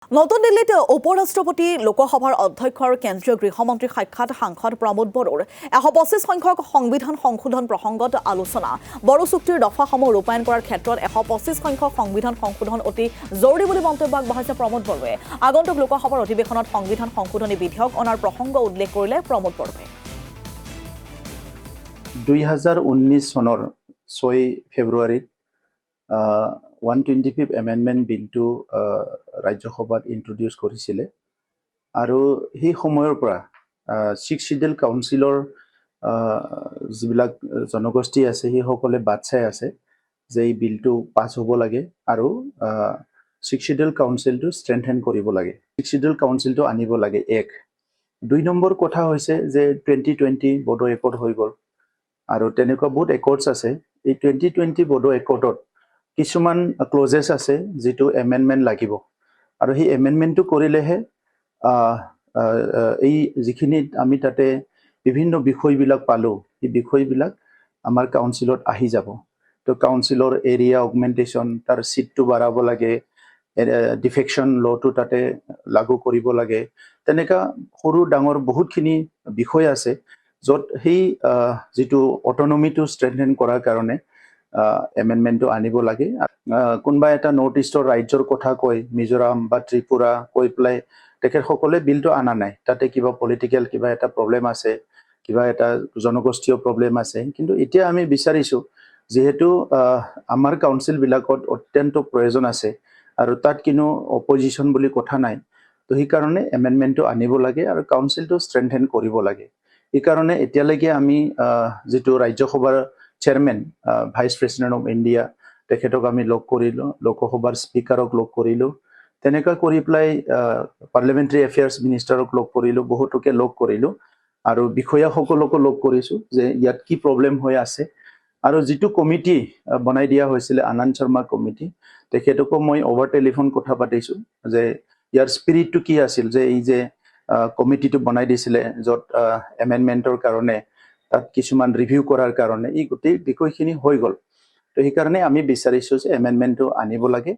নতুন দিল্লীত উপৰাষ্ট্ৰপতি লোকসভাৰ অধ্যক্ষৰ কেন্দ্ৰীয় গৃহমন্ত্ৰী সাক্ষাৎ সাংসদ প্ৰমোদ বড়োৰ ১২৫ সংখ্যক সংবিধান সংশোধন প্ৰসংগত আলোচনা বড়ো চুক্তিৰ দফাসমূহ ৰূপায়ণ কৰাৰ ক্ষেত্ৰত ১২৫ সংখ্যক সংবিধান সংশোধন অতি জৰুৰী বুলি মন্তব্য আগবঢ়াইছে প্ৰমোদ বড়োৱে আগন্তুক লোকসভাৰ অধিৱেশনত সংবিধান সংশোধনী বিধেয়ক অনাৰ প্ৰসংগ উল্লেখ কৰিলে প্ৰমোদ বড়োৱে ২০১৯ চনৰ ৬ ফেব্ৰুৱাৰীত 125th এমেণ্ডমেণ্ট বিলটো ৰাজ্যসভাত ইন্ট্ৰডিউচ কৰিছিলে আৰু সেই সময়ৰ পৰা 6 শিডিউল কাউন্সিলৰ যিবিলাক জনগোষ্ঠী আছে সেইসকলে বাট চাই আছে যে এই বিলটো পাছ হ'ব লাগে আৰু 6 শিডিউল কাউন্সিলটো ষ্ট্ৰেংথেন কৰিব লাগে 6 শিডিউল কাউন্সিলটো আনিব লাগে ২ নম্বৰ কথা হৈছে যে 2020 বড়ো একৰ্ড হৈ গ'ল আৰু তেনেকুৱা বহুত একৰ্ডছ আছে এই 2020 বড়ো একৰ্ডত কিছুমান ক্লজেছ আছে যেটো এমেণ্ডমেণ্ট লাগিব আৰু সেই এমেণ্ডমেণ্টটো কৰিলেহে এই যিখিনি আমি তাতে বিভিন্ন বিষয়বিলাক পালো এই বিষয়বিলাক আমাৰ কাউন্সিলত আহি যাব তো কাউন্সিলৰ এৰিয়া অগমেন্টেশ্যন তাৰ সিটটো বাঢ়াব লাগে ডিফেকশন লটো তাতে লাগু কৰিব লাগে তেনেকা সৰু ডাঙৰ বহুতখিনি বিষয় আছে য'ত সেই যেটো অটোনমিটো ষ্ট্ৰেংথেন কৰাৰ কাৰণে এমেণ্ডমেণ্টটো আনিব লাগে কোনবা এটা নৰ্থ ইষ্টৰ ৰাজ্যৰ কথা কয় মিজোৰাম বা ত্ৰিপুৰা কৈ প্লাই তেখেতসকলে বিলটো আনা নাই তাতে কিবা পলিটিক্যাল কিবা এটা প্ৰবলেম আছে কিবা এটা জনগোষ্ঠীয় প্ৰবলেম আছে কিন্তু এতিয়া আমি বিচাৰিছো যেহেতু আমাৰ কাউন্সিল বিলাকত অত্যন্ত প্ৰয়োজন আছে আৰু তাত কিনো অপজিশন বুলি কথা নাই তো এই কাৰণে এমেণ্ডমেণ্টটো আনিব লাগে আৰু কাউন্সিলটো ষ্ট্ৰেংথেন কৰিব লাগে এই কাৰণে এতিয়ালৈকে আমি যেটো ৰাজ্যসভাৰ chairman vice president of India তেখেতক আমি লগ কৰিলো লোকসভাৰ স্পিকাৰক লগ কৰিলো তেনেকা কৰি প্লাই পাৰ্লিয়ামেণ্টাৰী এফেয়াৰ্স মিনিষ্টাৰক লগ কৰিলো বহুতকে লগ কৰিলো আৰু বিষয়াসকলক লগ কৰিছো যে ইয়াত কি প্ৰবলেম হৈ আছে আৰু যেটো কমিটি বনাই দিয়া হৈছিল আনন্দ শৰ্মা কমিটি তেখেতক মই ওভাৰ টেলিফোন কথা পাতিছো যে ইয়াৰ স্পিৰিটটো কি আছিল যে এই যে কমিটিটো বনাই দিছিলে যত এমেণ্ডমেণ্টৰ কাৰণে তাত কিছুমান ৰিভিউ কৰাৰ কাৰণে এই গোটেই বিষয়খিনি হৈ গ'ল তো এই কাৰণে আমি বিচাৰিছো যে এমেণ্ডমেণ্টটো আনিব লাগে